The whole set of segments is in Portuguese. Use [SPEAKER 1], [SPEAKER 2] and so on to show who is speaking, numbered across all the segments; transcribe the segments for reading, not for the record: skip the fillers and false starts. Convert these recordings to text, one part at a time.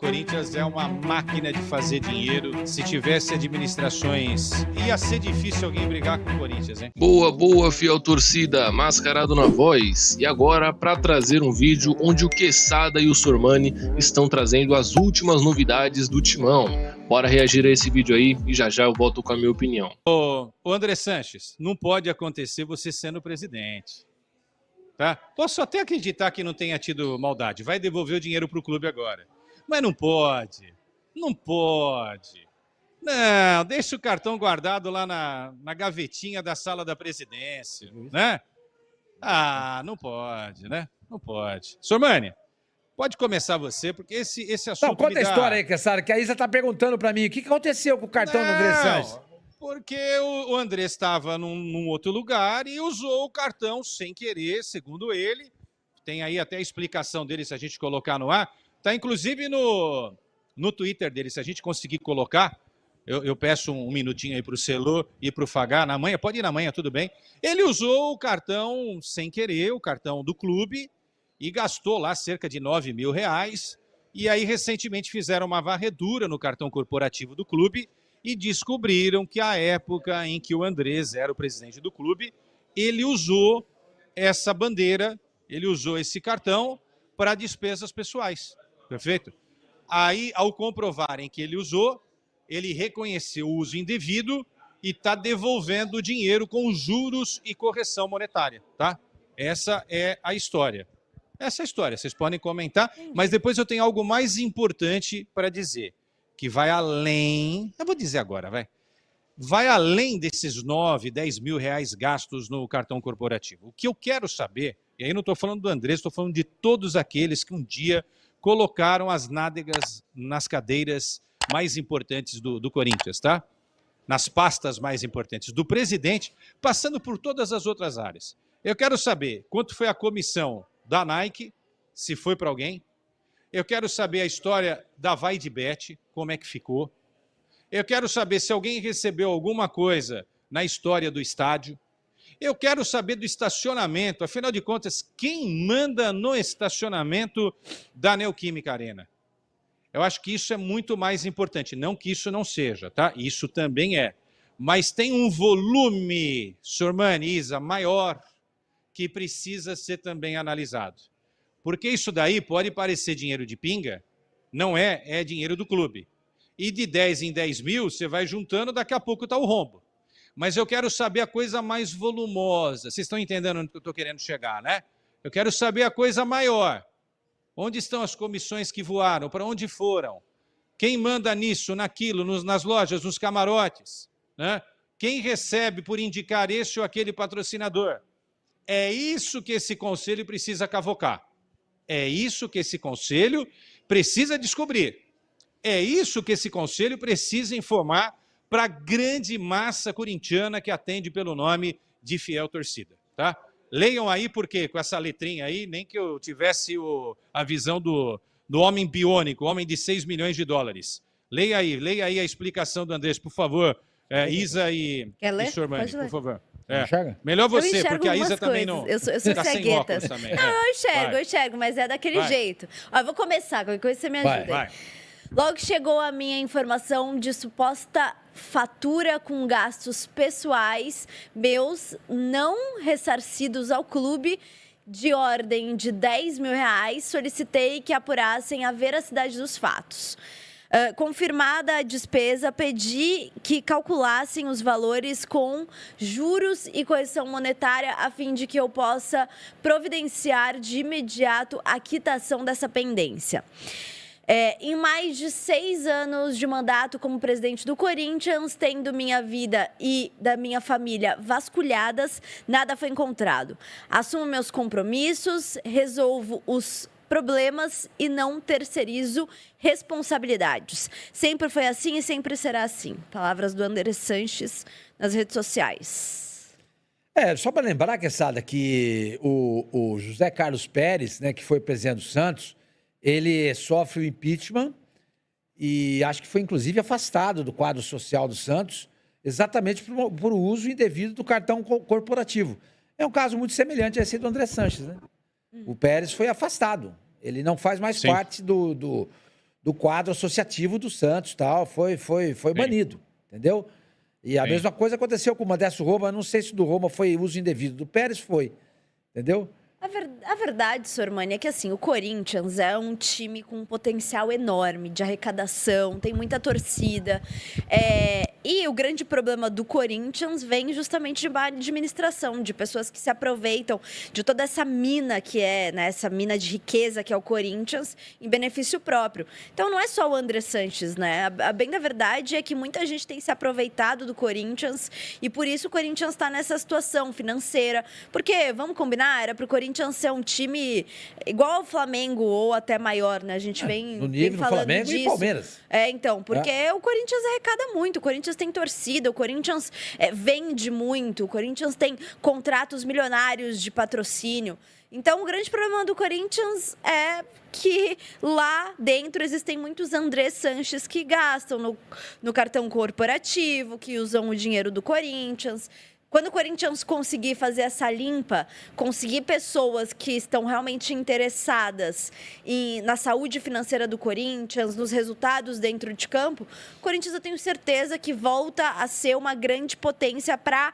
[SPEAKER 1] Corinthians é uma máquina de fazer dinheiro. Se tivesse administrações, ia ser difícil alguém brigar com o Corinthians, hein?
[SPEAKER 2] Boa, fiel torcida, mascarado na voz. E agora, para trazer um vídeo onde o Quesada e o Sormani estão trazendo as últimas novidades do Timão. Bora reagir a esse vídeo aí e já eu volto com a minha opinião.
[SPEAKER 1] Ô André Sanches, não pode acontecer você sendo presidente. Tá? Posso até acreditar que não tenha tido maldade. Vai devolver o dinheiro pro clube agora. Mas não pode. Não pode. Não, deixa o cartão guardado lá na gavetinha da sala da presidência, né? Ah, não pode, né? Não pode. Sormani, pode começar você, porque esse assunto
[SPEAKER 3] Não, conta a história aí, Quesada, que a Isa tá perguntando pra mim. O que aconteceu com o cartão do André Sanches?
[SPEAKER 1] Porque o André estava num outro lugar e usou o cartão sem querer, segundo ele. Tem aí até a explicação dele, se a gente colocar no ar. Tá inclusive no Twitter dele, se a gente conseguir colocar, eu peço um minutinho aí pro Celô e pro Fagá, na manhã, pode ir na manhã, tudo bem. Ele usou o cartão sem querer, o cartão do clube, e gastou lá cerca de R$9 mil. E aí, recentemente, fizeram uma varredura no cartão corporativo do clube e descobriram que a época em que o Andrés era o presidente do clube, ele usou essa bandeira, ele usou esse cartão para despesas pessoais. Perfeito? Aí, ao comprovarem que ele usou, ele reconheceu o uso indevido e está devolvendo o dinheiro com juros e correção monetária, tá? Essa é a história. Essa é a história, vocês podem comentar, mas depois eu tenho algo mais importante para dizer, que vai além, eu vou dizer agora, vai além desses 9, 10 mil reais gastos no cartão corporativo. O que eu quero saber, e aí não estou falando do Andrés, estou falando de todos aqueles que um dia colocaram as nádegas nas cadeiras mais importantes do Corinthians, tá? Nas pastas mais importantes do presidente, passando por todas as outras áreas. Eu quero saber quanto foi a comissão da Nike, se foi para alguém. Eu quero saber a história da Vai de Bet, como é que ficou. Eu quero saber se alguém recebeu alguma coisa na história do estádio. Eu quero saber do estacionamento. Afinal de contas, quem manda no estacionamento da Neoquímica Arena? Eu acho que isso é muito mais importante. Não que isso não seja, tá? Isso também é. Mas tem um volume, Sormani, Isa, maior, que precisa ser também analisado. Porque isso daí pode parecer dinheiro de pinga, não é, é dinheiro do clube. E de 10 em 10 mil, você vai juntando, daqui a pouco está o rombo. Mas eu quero saber a coisa mais volumosa. Vocês estão entendendo onde eu estou querendo chegar, né? Eu quero saber a coisa maior. Onde estão as comissões que voaram? Para onde foram? Quem manda nisso, naquilo, nas lojas, nos camarotes? Né? Quem recebe por indicar esse ou aquele patrocinador? É isso que esse conselho precisa cavocar. É isso que esse conselho precisa descobrir. É isso que esse conselho precisa informar para a grande massa corintiana que atende pelo nome de fiel torcida, tá? Leiam aí, porque com essa letrinha aí, nem que eu tivesse a visão do homem biônico, homem de 6 milhões de dólares. Leia aí a explicação do Andrés, por favor, Isa e Sormani, por favor. Melhor você, porque a Isa também não...
[SPEAKER 4] Eu sou cegueta.
[SPEAKER 1] Também.
[SPEAKER 4] Não, eu enxergo, mas é daquele jeito. Ó, eu vou começar, qualquer coisa você me ajuda.
[SPEAKER 1] Vai.
[SPEAKER 4] Logo chegou a minha informação de suposta fatura com gastos pessoais meus não ressarcidos ao clube de ordem de R$10 mil, solicitei que apurassem a veracidade dos fatos. Confirmada a despesa, pedi que calculassem os valores com juros e correção monetária a fim de que eu possa providenciar de imediato a quitação dessa pendência. Em mais de 6 anos de mandato como presidente do Corinthians, tendo minha vida e da minha família vasculhadas, nada foi encontrado. Assumo meus compromissos, resolvo os problemas e não terceirizo responsabilidades. Sempre foi assim e sempre será assim. Palavras do André Sanches nas redes sociais.
[SPEAKER 3] Só para lembrar, Quesada, que o José Carlos Pérez, né, que foi presidente do Santos, ele sofre o impeachment e acho que foi, inclusive, afastado do quadro social do Santos, exatamente por uso indevido do cartão corporativo. É um caso muito semelhante a esse do André Sanches, né? O Pérez foi afastado. Ele não faz mais parte do do quadro associativo do Santos, tal, foi banido, entendeu? E a mesma coisa aconteceu com o Modesto Roma, não sei se do Roma foi uso indevido, do Pérez foi, entendeu?
[SPEAKER 4] A verdade, Sormani, é que assim, o Corinthians é um time com um potencial enorme de arrecadação, tem muita torcida. E o grande problema do Corinthians vem justamente de má administração, de pessoas que se aproveitam de toda essa mina que é, né, essa mina de riqueza que é o Corinthians, em benefício próprio. Então não é só o André Sanches, né? A bem da verdade é que muita gente tem se aproveitado do Corinthians e por isso o Corinthians está nessa situação financeira. Porque, vamos combinar, era para o Corinthians ser um time igual ao Flamengo ou até maior, né? A gente vem,
[SPEAKER 3] no nível
[SPEAKER 4] vem falando
[SPEAKER 3] do Flamengo
[SPEAKER 4] disso.
[SPEAKER 3] E Palmeiras.
[SPEAKER 4] Então, porque o Corinthians arrecada muito, o Corinthians tem torcida, o Corinthians vende muito, o Corinthians tem contratos milionários de patrocínio. Então, o grande problema do Corinthians é que lá dentro existem muitos André Sanches que gastam no cartão corporativo, que usam o dinheiro do Corinthians. Quando o Corinthians conseguir fazer essa limpa, conseguir pessoas que estão realmente interessadas na saúde financeira do Corinthians, nos resultados dentro de campo, o Corinthians eu tenho certeza que volta a ser uma grande potência para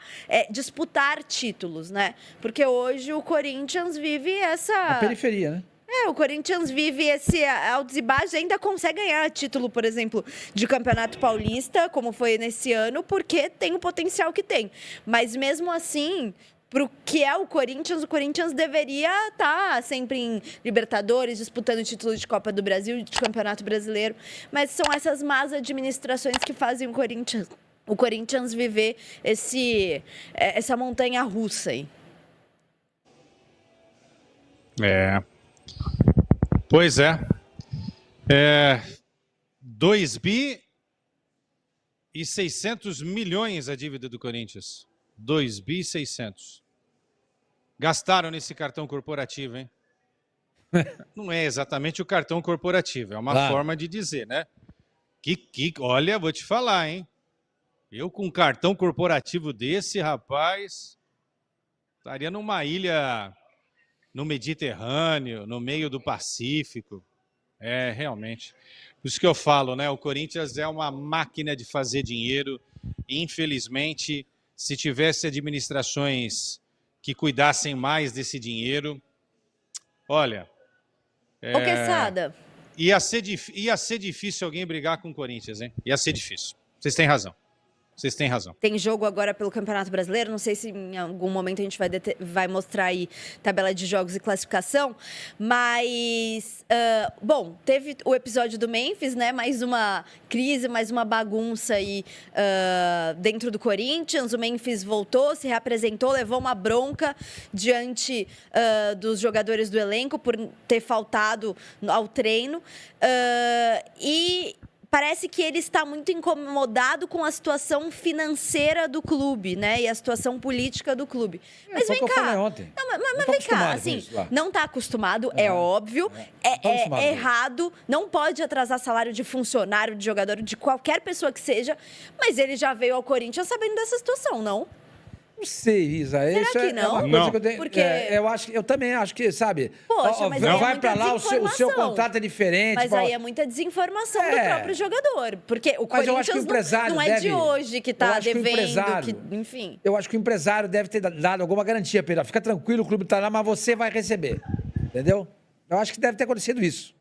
[SPEAKER 4] disputar títulos, né? Porque hoje o Corinthians vive essa...
[SPEAKER 3] A periferia, né?
[SPEAKER 4] O Corinthians vive esse altos e baixos, ainda consegue ganhar título, por exemplo, de Campeonato Paulista, como foi nesse ano, porque tem o potencial que tem. Mas mesmo assim, para o que é o Corinthians deveria estar sempre em Libertadores, disputando o título de Copa do Brasil, de Campeonato Brasileiro. Mas são essas más administrações que fazem o Corinthians viver essa montanha russa aí.
[SPEAKER 1] Pois é. 2 bi e 600 milhões a dívida do Corinthians. 2 bi e 600. Gastaram nesse cartão corporativo, hein? Não é exatamente o cartão corporativo, é uma forma de dizer, né? Olha, vou te falar, hein? Eu com um cartão corporativo desse, rapaz, estaria numa ilha... no Mediterrâneo, no meio do Pacífico. Realmente. Por isso que eu falo, né? O Corinthians é uma máquina de fazer dinheiro. Infelizmente, se tivesse administrações que cuidassem mais desse dinheiro, olha...
[SPEAKER 4] Ô, Quesada.
[SPEAKER 1] Ia ser difícil alguém brigar com o Corinthians, hein? Ia ser difícil. Vocês têm razão. Vocês têm razão.
[SPEAKER 4] Tem jogo agora pelo Campeonato Brasileiro, não sei se em algum momento a gente vai mostrar aí tabela de jogos e classificação, mas, bom, teve o episódio do Memphis, né, mais uma crise, mais uma bagunça aí dentro do Corinthians, o Memphis voltou, se reapresentou, levou uma bronca diante dos jogadores do elenco por ter faltado ao treino, e... parece que ele está muito incomodado com a situação financeira do clube, né? E a situação política do clube. Mas vem cá.
[SPEAKER 3] Eu falei ontem.
[SPEAKER 4] Mas vem cá, assim, não está acostumado, é óbvio, é errado, não pode atrasar salário de funcionário, de jogador, de qualquer pessoa que seja, mas ele já veio ao Corinthians sabendo dessa situação, não?
[SPEAKER 3] Não sei, Isa.
[SPEAKER 4] Será
[SPEAKER 3] isso
[SPEAKER 4] que não?
[SPEAKER 3] É uma coisa que eu tenho.
[SPEAKER 4] Porque...
[SPEAKER 3] eu também acho que, sabe?
[SPEAKER 4] Poxa, mas
[SPEAKER 3] não
[SPEAKER 4] aí
[SPEAKER 3] vai pra lá, o seu contrato é diferente.
[SPEAKER 4] Mas aí é muita desinformação do próprio jogador. Porque o Corinthians não é de hoje que tá devendo, enfim.
[SPEAKER 3] Eu acho que o empresário deve ter dado alguma garantia, Pedro. Fica tranquilo, o clube tá lá, mas você vai receber. Entendeu? Eu acho que deve ter acontecido isso.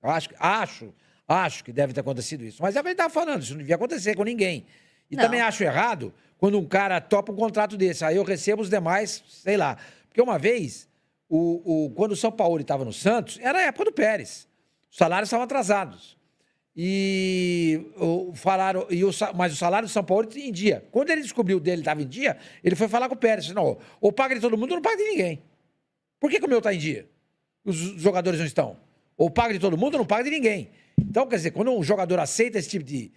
[SPEAKER 3] Eu acho que deve ter acontecido isso. Mas é o que a gente tava falando, isso não devia acontecer com ninguém. E também acho errado quando um cara topa um contrato desse. Aí eu recebo os demais, sei lá. Porque uma vez, quando o São Paulo estava no Santos, era a época do Pérez. Os salários estavam atrasados. Mas o salário do São Paulo em dia. Quando ele descobriu o dele estava em dia, ele foi falar com o Pérez. Não, ou paga de todo mundo ou não paga de ninguém. Por que o meu está em dia? Os jogadores não estão. Ou paga de todo mundo ou não paga de ninguém. Então, quer dizer, quando um jogador aceita esse tipo de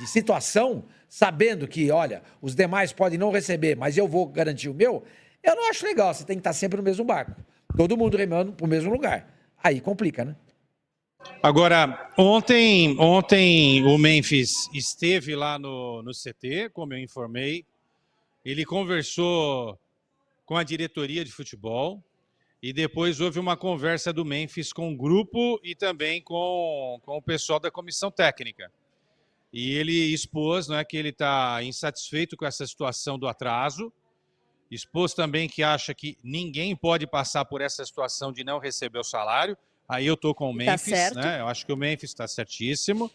[SPEAKER 3] situação, sabendo que, olha, os demais podem não receber, mas eu vou garantir o meu, eu não acho legal. Você tem que estar sempre no mesmo barco. Todo mundo remando para o mesmo lugar. Aí complica, né?
[SPEAKER 1] Agora, ontem o Memphis esteve lá no CT, como eu informei. Ele conversou com a diretoria de futebol. E depois houve uma conversa do Memphis com o grupo e também com o pessoal da comissão técnica. E ele expôs, né, que ele está insatisfeito com essa situação do atraso, expôs também que acha que ninguém pode passar por essa situação de não receber o salário. Aí eu estou com o Memphis, né? Eu acho que o Memphis está certíssimo.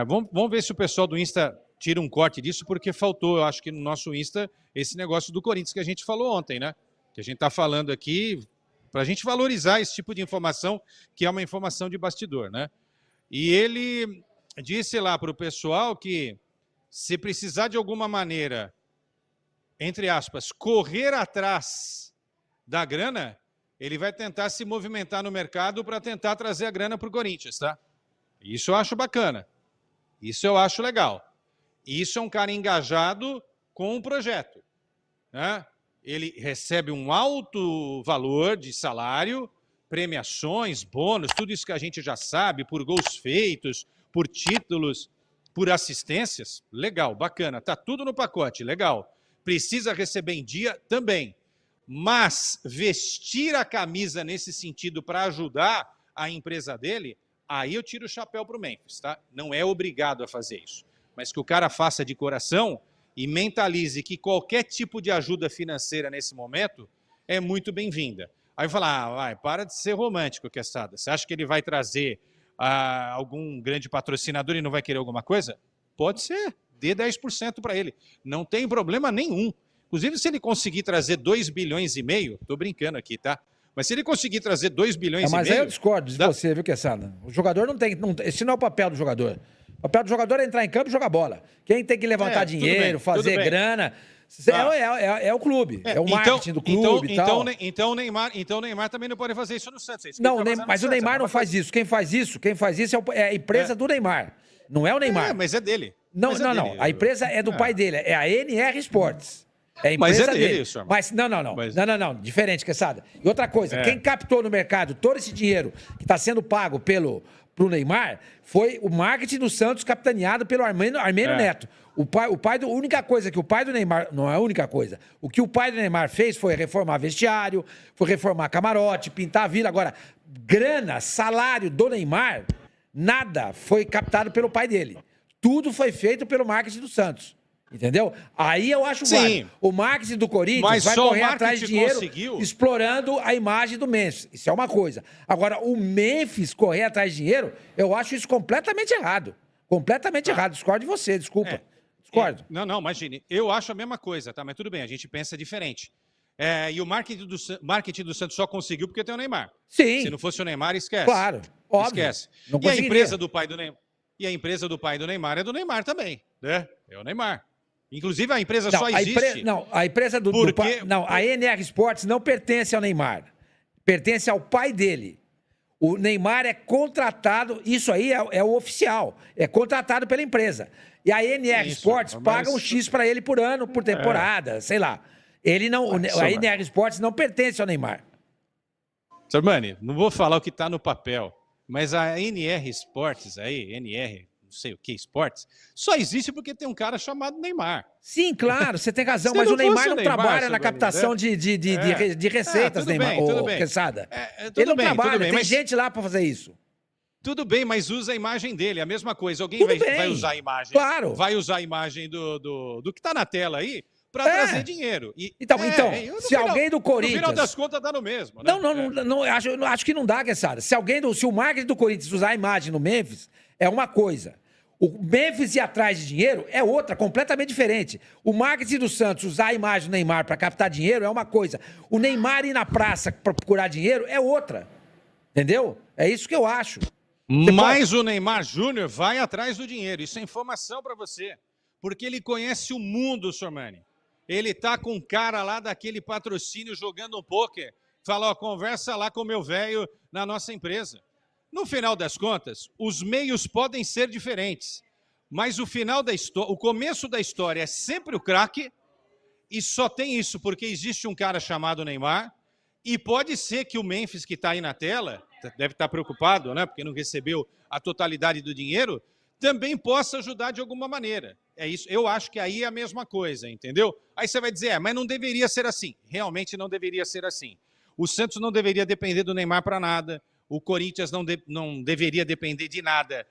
[SPEAKER 1] Vamos ver se o pessoal do Insta tira um corte disso, porque faltou, eu acho que no nosso Insta, esse negócio do Corinthians que a gente falou ontem, né? Que a gente está falando aqui para a gente valorizar esse tipo de informação, que é uma informação de bastidor, né? E ele disse lá para o pessoal que se precisar de alguma maneira, entre aspas, correr atrás da grana, ele vai tentar se movimentar no mercado para tentar trazer a grana para o Corinthians, tá? Isso eu acho bacana. Isso eu acho legal. Isso é um cara engajado com um projeto, né? Ele recebe um alto valor de salário, premiações, bônus, tudo isso que a gente já sabe, por gols feitos, por títulos, por assistências. Legal, bacana, tá tudo no pacote, legal. Precisa receber em dia também. Mas vestir a camisa nesse sentido para ajudar a empresa dele, aí eu tiro o chapéu para o Memphis, tá? Não é obrigado a fazer isso. Mas que o cara faça de coração e mentalize que qualquer tipo de ajuda financeira nesse momento é muito bem-vinda. Aí eu falo, vai, para de ser romântico, Quesada. Você acha que ele vai trazer algum grande patrocinador e não vai querer alguma coisa? Pode ser, dê 10% para ele. Não tem problema nenhum. Inclusive, se ele conseguir trazer 2,5 bilhões, tô brincando aqui, tá? Mas se ele conseguir trazer 2,5 bilhões...
[SPEAKER 3] Mas aí eu discordo de você, viu, Quesada? O jogador não tem... esse não é o papel do jogador. O papel do jogador é entrar em campo e jogar bola. Quem tem que levantar dinheiro, fazer grana... É o clube, é o marketing do clube e tal.
[SPEAKER 1] Então o Neymar também não pode fazer isso no Santos.
[SPEAKER 3] Não, mas o Neymar não faz isso. Quem faz isso é a empresa do Neymar. Não é o Neymar.
[SPEAKER 1] Mas é dele.
[SPEAKER 3] Não. A empresa é do pai dele. É a NR Sports. É a
[SPEAKER 1] mas
[SPEAKER 3] empresa
[SPEAKER 1] é dele,
[SPEAKER 3] dele.
[SPEAKER 1] senhor.
[SPEAKER 3] Mas não. Diferente, Quesada. E outra coisa, quem captou no mercado todo esse dinheiro que está sendo pago pro Neymar foi o marketing do Santos capitaneado pelo Armênio Neto. A única coisa que o pai do Neymar... Não é a única coisa. O que o pai do Neymar fez foi reformar vestiário, foi reformar camarote, pintar a vila. Agora, grana, salário do Neymar, nada foi captado pelo pai dele. Tudo foi feito pelo marketing do Santos. Entendeu? Aí eu acho válido. O marketing do Corinthians vai correr atrás de dinheiro explorando a imagem do Memphis. Isso é uma coisa. Agora, o Memphis correr atrás de dinheiro, eu acho isso completamente errado. Completamente errado. Discordo de você, desculpa. Discordo.
[SPEAKER 1] Não, imagine. Eu acho a mesma coisa, tá? Mas tudo bem, a gente pensa diferente. E o marketing do Santos só conseguiu porque tem o Neymar.
[SPEAKER 3] Sim.
[SPEAKER 1] Se não fosse o Neymar, esquece.
[SPEAKER 3] Claro, óbvio.
[SPEAKER 1] Esquece.
[SPEAKER 3] Não
[SPEAKER 1] e a empresa do pai do Neymar? E a empresa do pai do Neymar é do Neymar também, né? É o Neymar. Inclusive, a empresa só existe...
[SPEAKER 3] a empresa do pai... Não, a NR Sports não pertence ao Neymar. Pertence ao pai dele. O Neymar é contratado, isso aí é o oficial, é contratado pela empresa. E a NR Sports paga um X para ele por ano, por temporada, sei lá. Ele não, a NR Sports não pertence ao Neymar.
[SPEAKER 1] Sarmani, não vou falar o que está no papel, mas a NR Sports aí, NR, não sei o que, Sports, só existe porque tem um cara chamado Neymar.
[SPEAKER 3] Sim, claro, você tem razão, mas o Neymar não trabalha na captação de receitas, Neymar, Quesada. Ele não trabalha, tem gente lá para fazer isso.
[SPEAKER 1] Tudo bem, mas usa a imagem dele, a mesma coisa. Alguém vai usar a imagem.
[SPEAKER 3] Claro.
[SPEAKER 1] Vai usar a imagem do que está na tela aí para trazer dinheiro.
[SPEAKER 3] Então, se alguém do Corinthians...
[SPEAKER 1] No final das contas dá no mesmo, né?
[SPEAKER 3] Não, acho que não dá, Quesada. Se o marketing do Corinthians usar a imagem no Memphis, é uma coisa. O Memphis ir atrás de dinheiro é outra, completamente diferente. O marketing do Santos usar a imagem do Neymar para captar dinheiro é uma coisa. O Neymar ir na praça para procurar dinheiro é outra. Entendeu? É isso que eu acho.
[SPEAKER 1] Mas o Neymar Júnior vai atrás do dinheiro. Isso é informação para você. Porque ele conhece o mundo, Sormani. Ele tá com um cara lá daquele patrocínio jogando um pôquer. Fala, conversa lá com o meu velho na nossa empresa. No final das contas, os meios podem ser diferentes. Mas o começo da história é sempre o craque. E só tem isso porque existe um cara chamado Neymar. E pode ser que o Memphis, que está aí na tela, deve estar preocupado, né? Porque não recebeu a totalidade do dinheiro, também possa ajudar de alguma maneira. É isso. Eu acho que aí é a mesma coisa, entendeu? Aí você vai dizer, mas não deveria ser assim. Realmente não deveria ser assim. O Santos não deveria depender do Neymar para nada. O Corinthians não deveria depender de nada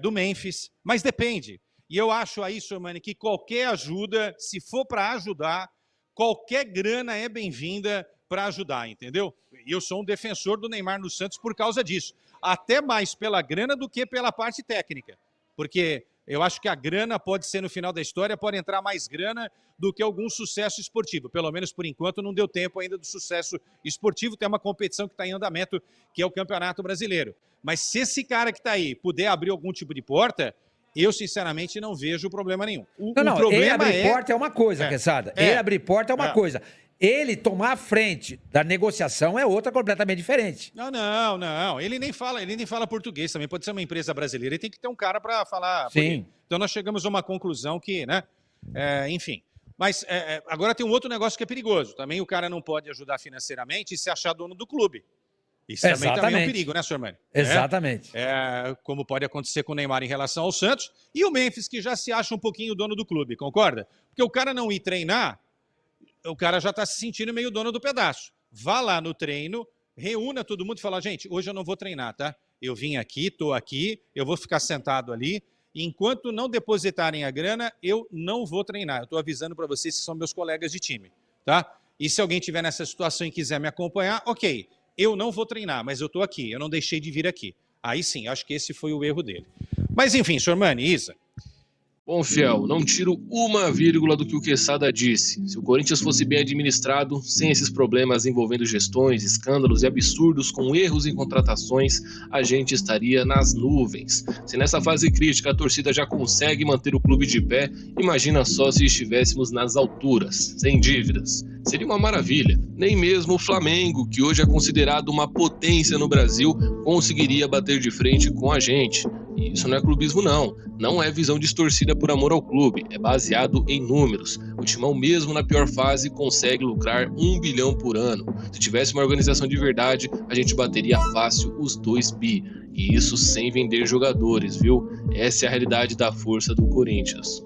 [SPEAKER 1] do Memphis, mas depende. E eu acho aí, Sormani, que qualquer ajuda, se for para ajudar, qualquer grana é bem-vinda para ajudar, entendeu? E eu sou um defensor do Neymar no Santos por causa disso. Até mais pela grana do que pela parte técnica. Porque eu acho que a grana pode ser, no final da história, pode entrar mais grana do que algum sucesso esportivo. Pelo menos, por enquanto, não deu tempo ainda do sucesso esportivo. Tem uma competição que está em andamento, que é o Campeonato Brasileiro. Mas se esse cara que está aí puder abrir algum tipo de porta, eu, sinceramente, não vejo problema nenhum. O problema
[SPEAKER 3] ele abrir porta é uma coisa, Quesada. Ele abrir porta é uma coisa. Ele tomar a frente da negociação é outra completamente diferente.
[SPEAKER 1] Não. Ele nem fala português também. Pode ser uma empresa brasileira. Ele tem que ter um cara para falar.
[SPEAKER 3] Sim.
[SPEAKER 1] Então nós chegamos a uma conclusão que, né? Enfim. Mas agora tem um outro negócio que é perigoso. Também o cara não pode ajudar financeiramente e se achar dono do clube. Isso também é um perigo, né, Sormani?
[SPEAKER 3] Exatamente.
[SPEAKER 1] Como pode acontecer com o Neymar em relação ao Santos. E o Memphis, que já se acha um pouquinho dono do clube, concorda? Porque o cara não ir treinar, o cara já está se sentindo meio dono do pedaço. Vá lá no treino, reúna todo mundo e fala, gente, hoje eu não vou treinar, tá? Eu vim aqui, estou aqui, eu vou ficar sentado ali. Enquanto não depositarem a grana, eu não vou treinar. Eu estou avisando para vocês que são meus colegas de time, tá? E se alguém estiver nessa situação e quiser me acompanhar, ok, eu não vou treinar, mas eu estou aqui, eu não deixei de vir aqui. Aí sim, acho que esse foi o erro dele. Mas enfim, Sormani, Isa.
[SPEAKER 2] Bom, Fiel, não tiro uma vírgula do que o Quesada disse. Se o Corinthians fosse bem administrado, sem esses problemas envolvendo gestões, escândalos e absurdos com erros em contratações, a gente estaria nas nuvens. Se nessa fase crítica a torcida já consegue manter o clube de pé, imagina só se estivéssemos nas alturas, sem dívidas. Seria uma maravilha. Nem mesmo o Flamengo, que hoje é considerado uma potência no Brasil, conseguiria bater de frente com a gente. E isso não é clubismo, não. Não é visão distorcida por amor ao clube. É baseado em números. O Timão, mesmo na pior fase, consegue lucrar 1 bilhão por ano. Se tivesse uma organização de verdade, a gente bateria fácil os 2 bi. E isso sem vender jogadores, viu? Essa é a realidade da força do Corinthians.